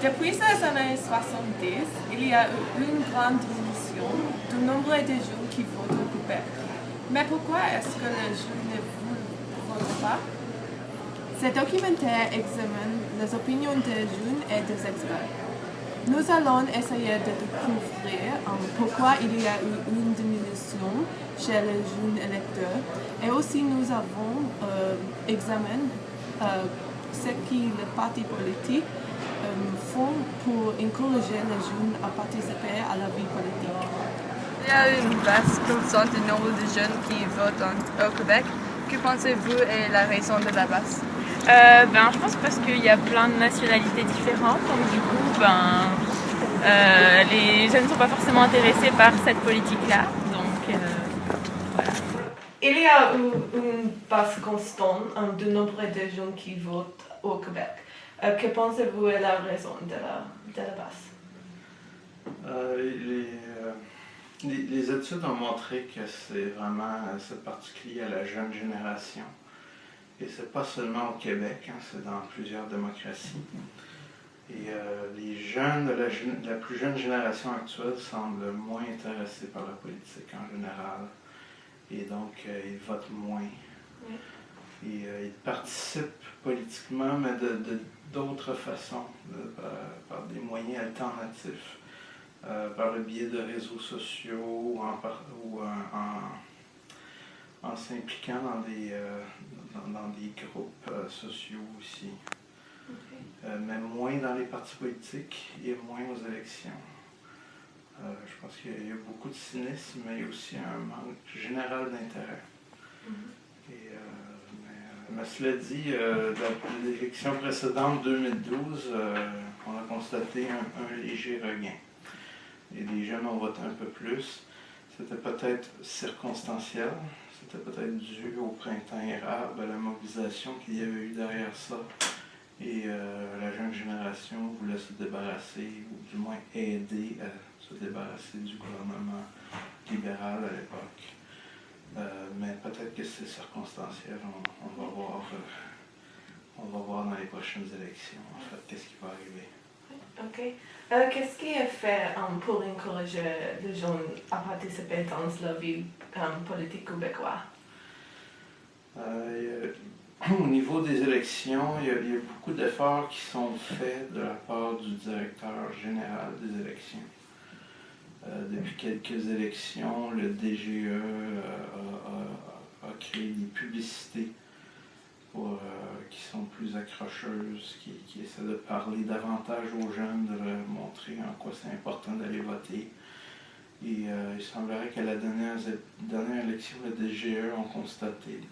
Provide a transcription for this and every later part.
Depuis les années 70, il y a eu une grande diminution du nombre de jeunes qui votent au Québec. Mais pourquoi est-ce que les jeunes ne votent pas? Ce documentaire examine les opinions des jeunes et des experts. Nous allons essayer de découvrir pourquoi il y a eu une diminution chez les jeunes électeurs et aussi nous avons examiné ce que les partis politiques font pour encourager les jeunes à participer à la vie politique. Il y a une vaste pourcentage du nombre de jeunes qui votent au Québec. Que pensez-vous est la raison de la baisse? Je pense parce qu'il y a plein de nationalités différentes, donc du coup, les jeunes ne sont pas forcément intéressés par cette politique-là, donc voilà. Il y a eu une baisse constante du nombre de jeunes qui votent au Québec. Que pensez-vous est la raison de la baisse? Les études ont montré que c'est particulier à la jeune génération. Et c'est pas seulement au Québec, c'est dans plusieurs démocraties. Et les jeunes de la plus jeune génération actuelle semblent moins intéressés par la politique en général. Et donc, ils votent moins. Oui. Et ils participent politiquement, mais d'autres façons, par des moyens alternatifs, par le biais de réseaux sociaux ou en s'impliquant dans des groupes sociaux aussi. Okay. Mais moins dans les partis politiques et moins aux élections. Je pense qu'il y a beaucoup de cynisme, mais il y a aussi un manque général d'intérêt. Mais cela dit, l'élection précédente, 2012, on a constaté un léger regain. Et les jeunes ont voté un peu plus. C'était peut-être circonstanciel. C'était peut-être dû au printemps érable, à la mobilisation qu'il y avait eu derrière ça. Et la jeune génération voulait se débarrasser, ou du moins aider à se débarrasser du gouvernement libéral à l'époque. Mais peut-être que c'est circonstanciel. On va voir dans les prochaines élections, en fait, qu'est-ce qui va arriver. OK. Qu'est-ce qui est fait pour encourager les jeunes à participer dans la vie politique québécoise? Au niveau des élections, il y a beaucoup d'efforts qui sont faits de la part du directeur général des élections. Depuis quelques élections, le DGE a créé des publicités qui sont plus accrocheuses, qui essaient de parler davantage aux jeunes, de leur montrer en quoi c'est important d'aller voter. Et il semblerait qu'à la dernière élection, le DGE ont constaté,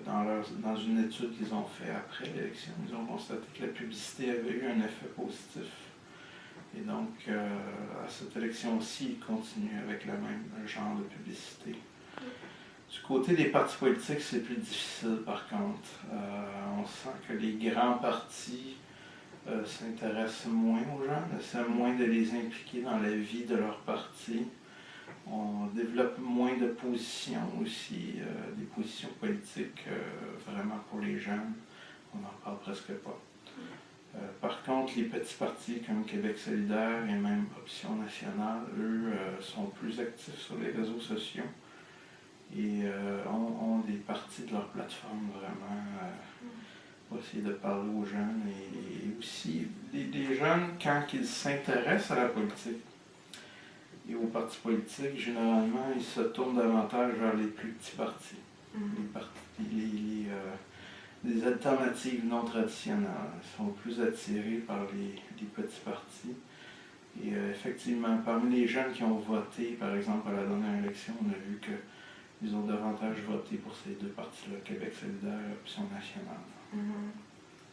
dans une étude qu'ils ont faite après l'élection, ils ont constaté que la publicité avait eu un effet positif. Et donc, à cette élection-ci, ils continuent avec le même genre de publicité. Du côté des partis politiques, c'est plus difficile par contre. On sent que les grands partis s'intéressent moins aux jeunes, essaient moins de les impliquer dans la vie de leur parti. On développe moins de positions aussi, des positions politiques vraiment pour les jeunes. On n'en parle presque pas. Par contre, les petits partis comme Québec solidaire et même Option nationale, eux, sont plus actifs sur les réseaux sociaux et ont des parties de leur plateforme vraiment pour essayer de parler aux jeunes et aussi les jeunes, quand ils s'intéressent à la politique et aux partis politiques, généralement, ils se tournent davantage vers les plus petits partis, les alternatives non traditionnelles. Ils sont plus attirés par les petits partis. Et effectivement, parmi les jeunes qui ont voté, par exemple, à la dernière élection, on a vu qu'ils ont davantage voté pour ces deux partis-là, Québec solidaire et Option nationale.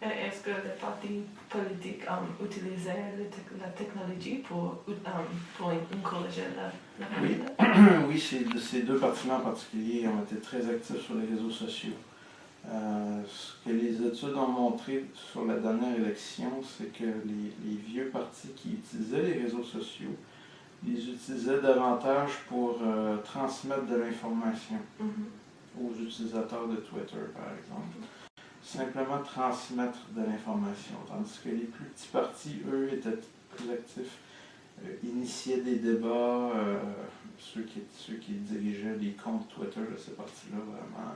Est-ce que les partis politiques utilisaient la technologie pour encourager la politique? Oui, ces deux partis-là en particulier ont été très actifs sur les réseaux sociaux. Ce que les études ont montré sur la dernière élection, c'est que les vieux partis qui utilisaient les réseaux sociaux, ils utilisaient davantage pour transmettre de l'information aux utilisateurs de Twitter, par exemple. simplement transmettre de l'information, tandis que les plus petits partis, eux, étaient plus actifs, initiaient des débats, ceux qui dirigeaient les comptes Twitter de ces partis-là, vraiment,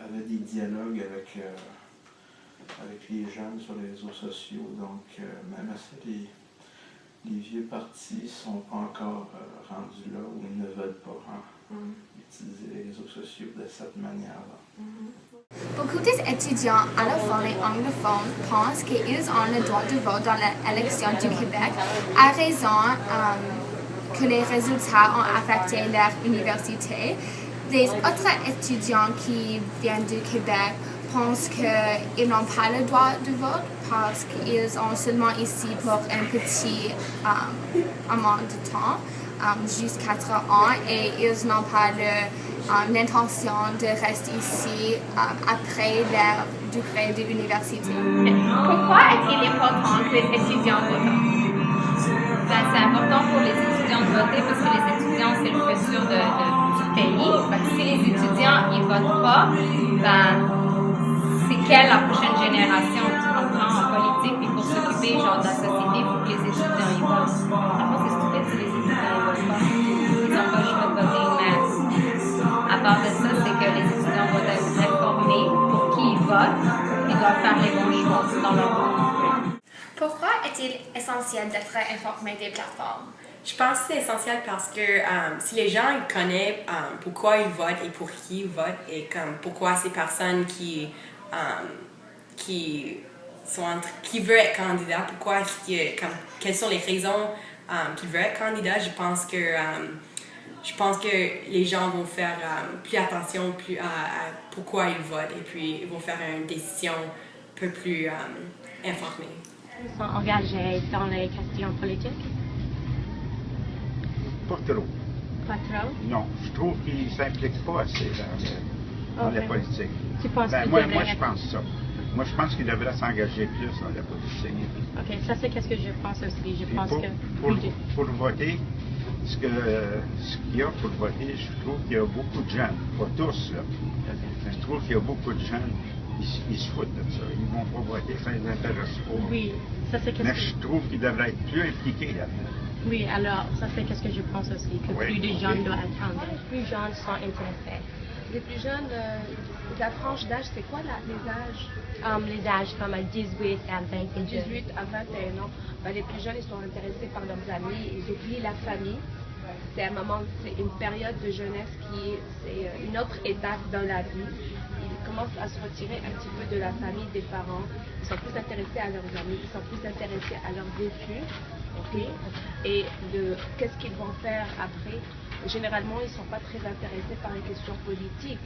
avaient des dialogues avec les jeunes sur les réseaux sociaux, donc même assez les vieux partis ne sont pas encore rendus là où ils ne veulent pas utiliser les réseaux sociaux de cette manière-là. Beaucoup des étudiants allophones et anglophones pensent qu'ils ont le droit de vote dans l'élection du Québec à raison que les résultats ont affecté leur université. Les autres étudiants qui viennent du Québec pensent qu'ils n'ont pas le droit de vote parce qu'ils sont seulement ici pour un petit amount de temps, juste 4 ans, et ils n'ont pas l'intention de rester ici après leur degré de l'université. Pourquoi est-il important que les étudiants votent? C'est important pour les étudiants de voter parce que les étudiants, c'est le futur du pays. Si les étudiants ne votent pas, c'est quelle la prochaine génération tu comprends en politique, puis pour s'occuper de la société, il faut que les étudiants y votent. Après, c'est stupide si les étudiants ne votent pas. Ils n'ont pas le choix de voter, mais à part de ça, c'est que les étudiants doivent être informés pour qui ils votent, ils doivent faire les bons choix dans leur vie. Pourquoi est-il essentiel d'être informé des plateformes? Je pense que c'est essentiel parce que si les gens connaissent pourquoi ils votent et pour qui ils votent et pourquoi ces personnes qui veulent être candidats, quelles sont les raisons qu'ils veulent être candidats, je pense que les gens vont faire plus attention à pourquoi ils votent et puis ils vont faire une décision un peu plus informée. Ils sont engagés dans les questions politiques? Pas trop. Pas trop? Non, je trouve qu'ils ne s'impliquent pas assez dans la politique. Tu penses moi, je pense ça. Moi, je pense qu'ils devraient s'engager plus dans la politique. OK, ça c'est qu'est-ce que je pense aussi. Je pense pour voter, ce qu'il y a pour voter, je trouve qu'il y a beaucoup de jeunes, pas tous, là. Mais je trouve qu'il y a beaucoup de jeunes, ils se foutent de ça. Ils ne vont pas voter, ça ne les intéresse pas. Oui, ça c'est qu'est-ce que... Mais je trouve qu'ils devraient être plus impliqués là-dedans. Oui, alors ça c'est qu'est-ce que je pense aussi, que plus de jeunes doivent attendre. Plus de jeunes sont intéressés. Les plus jeunes, la tranche d'âge, c'est quoi là, les âges? Les âges comme à 18 à 21. 18 à 21 ans. Les plus jeunes, ils sont intéressés par leurs amis, ils oublient la famille. C'est un moment, c'est une période de jeunesse c'est une autre étape dans la vie. Ils commencent à se retirer un petit peu de la famille, des parents. Ils sont plus intéressés à leurs amis, ils sont plus intéressés à leurs études. Okay? Et qu'est-ce qu'ils vont faire après? Généralement, ils ne sont pas très intéressés par les questions politiques.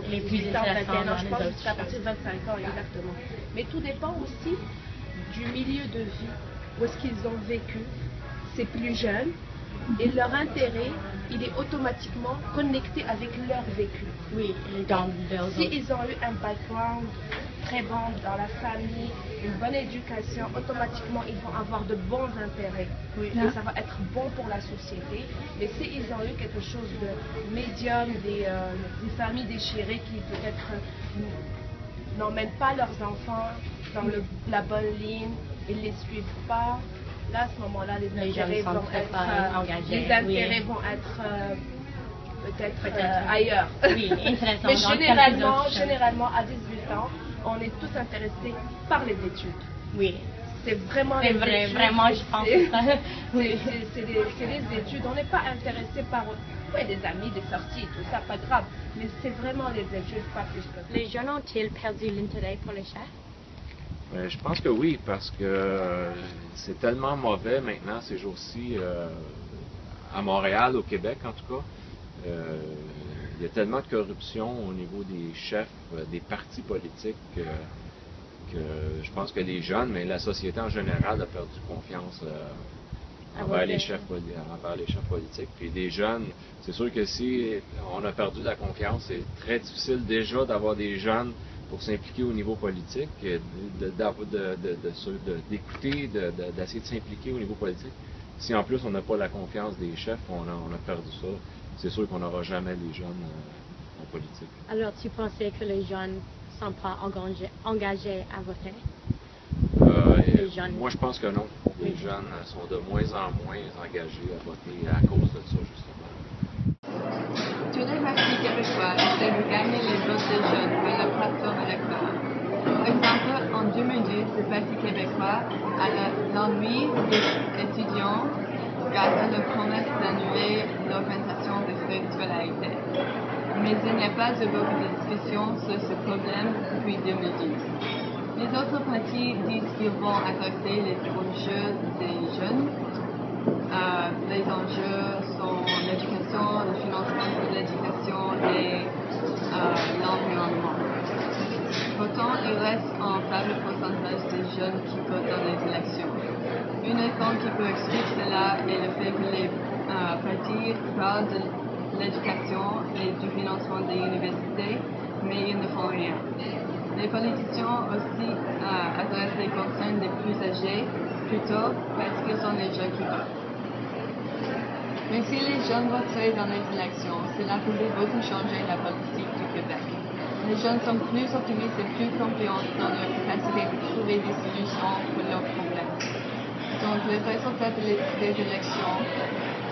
Les plus intéressants, je pense jusqu'à partir de 25 ans, exactement. Mais tout dépend aussi du milieu de vie, où est-ce qu'ils ont vécu, ces plus jeunes, et leur intérêt, il est automatiquement connecté avec leur vécu. Oui, si ils ont eu un background très bon dans la famille, une bonne éducation, automatiquement ils vont avoir de bons intérêts. Oui. Et ça va être bon pour la société. Mais s'ils ont eu quelque chose de médium, des familles déchirées qui peut-être n'emmènent pas leurs enfants dans la bonne ligne, ils ne les suivent pas, là à ce moment-là les intérêts vont être peut-être ailleurs. Oui, intéressant. Mais généralement à 18 ans, on est tous intéressés par les études. Oui. C'est vraiment les études. Vraiment, je pense que ça. Oui. C'est les études. On n'est pas intéressé par des amis, des sorties, tout ça, pas grave. Mais c'est vraiment les études, pas plus que ça. Les jeunes ont-ils perdu l'intérêt pour les chefs? Je pense que oui, parce que c'est tellement mauvais maintenant ces jours-ci, à Montréal, au Québec en tout cas. Il y a tellement de corruption au niveau des chefs, des partis politiques, que je pense que les jeunes, mais la société en général a perdu confiance envers les chefs politiques. Puis les jeunes, c'est sûr que si on a perdu la confiance, c'est très difficile déjà d'avoir des jeunes pour s'impliquer au niveau politique, d'écouter, d'essayer de s'impliquer au niveau politique. Si en plus on n'a pas la confiance des chefs, on a perdu ça. C'est sûr qu'on n'aura jamais les jeunes en politique. Alors tu pensais que les jeunes sont pas engagés à voter? Moi, je pense que non. Les jeunes sont de moins en moins engagés à voter à cause de ça, justement. Tous les partis québécois essaient de gagner les votes des jeunes par la plateforme électorale. Par exemple, en 2010, le Parti québécois a l'ennui des étudiants grâce à la promesse d'annuler l'augmentation des frais de scolarité. Mais il n'y a pas eu beaucoup de discussions sur ce problème depuis 2010. Les autres partis disent qu'ils vont adresser les enjeux des jeunes. Les enjeux sont l'éducation, le financement de l'éducation et l'environnement. Pourtant, il reste un faible pourcentage de jeunes qui votent dans les élections. Une raison qui peut expliquer cela est le fait que les partis parlent de l'éducation et du financement des universités, mais ils ne font rien. Les politiciens aussi adressent les concerns des plus âgés, plutôt parce qu'ils sont les jeunes qui votent. Mais si les jeunes voteraient dans les élections, cela pourrait beaucoup changer la politique du Québec. Les jeunes sont plus optimistes et plus confiants dans leur capacité de trouver des solutions pour leurs problèmes. Donc, les résultats des élections,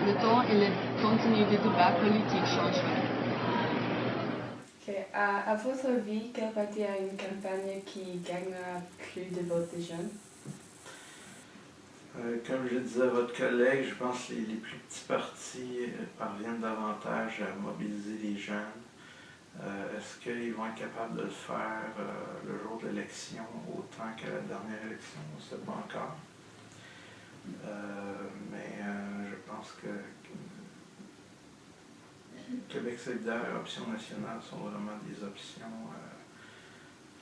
le temps et le contenu du débat politique changeraient. À votre avis, quel parti a une campagne qui gagnera plus de votes des jeunes? Comme je disais à votre collègue, je pense que les plus petits partis parviennent davantage à mobiliser les jeunes. Est-ce qu'ils vont être capables de le faire le jour de l'élection autant qu'à la dernière élection? On ne sait pas encore. Mais je pense que Québec solidaire et Option nationale sont vraiment des options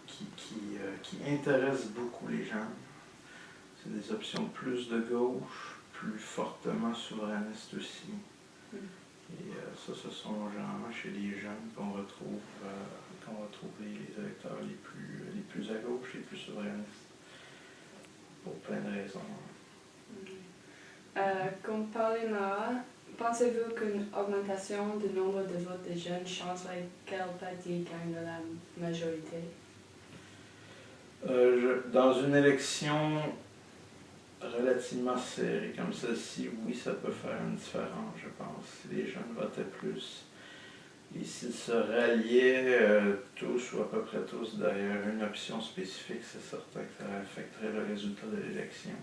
qui intéressent beaucoup les gens. C'est des options plus de gauche, plus fortement souverainistes aussi. Et ça, ce sont généralement chez les jeunes qu'on retrouve les électeurs les plus à gauche, les plus souverainistes, pour plein de raisons. Comme Paulina, pensez-vous qu'une augmentation du nombre de votes des jeunes changerait quel parti gagne la majorité? Dans une élection relativement serrée comme celle-ci, oui, ça peut faire une différence, je pense, si les jeunes votaient plus. Et s'ils se ralliaient tous, ou à peu près tous, derrière une option spécifique, c'est certain que ça affecterait le résultat de l'élection.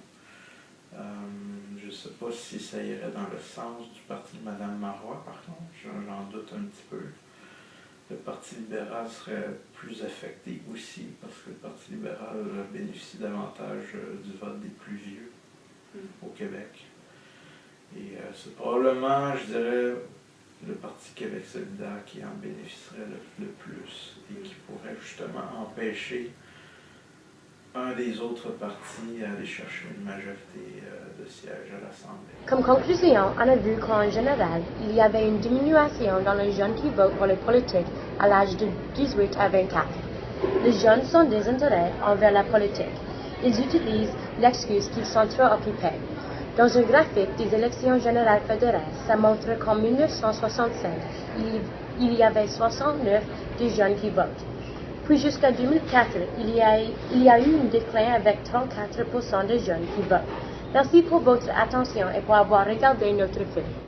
Je ne sais pas si ça irait dans le sens du parti de Mme Marois, par contre, j'en doute un petit peu. Le Parti libéral serait plus affecté aussi, parce que le Parti libéral bénéficie davantage du vote des plus vieux au Québec. Et c'est probablement, je dirais, le Parti Québec solidaire qui en bénéficierait le plus et qui pourrait justement empêcher un des autres partis à aller chercher une majorité de sièges à l'Assemblée. Comme conclusion, on a vu qu'en général, il y avait une diminution dans les jeunes qui votent pour les politiques à l'âge de 18 à 24. Les jeunes sont désintéressés envers la politique. Ils utilisent l'excuse qu'ils sont trop occupés. Dans un graphique des élections générales fédérales, ça montre qu'en 1965, il y avait 69 de jeunes qui votent. Puis jusqu'à 2004, il y a eu un déclin avec 34% de jeunes qui votent. Merci pour votre attention et pour avoir regardé notre film.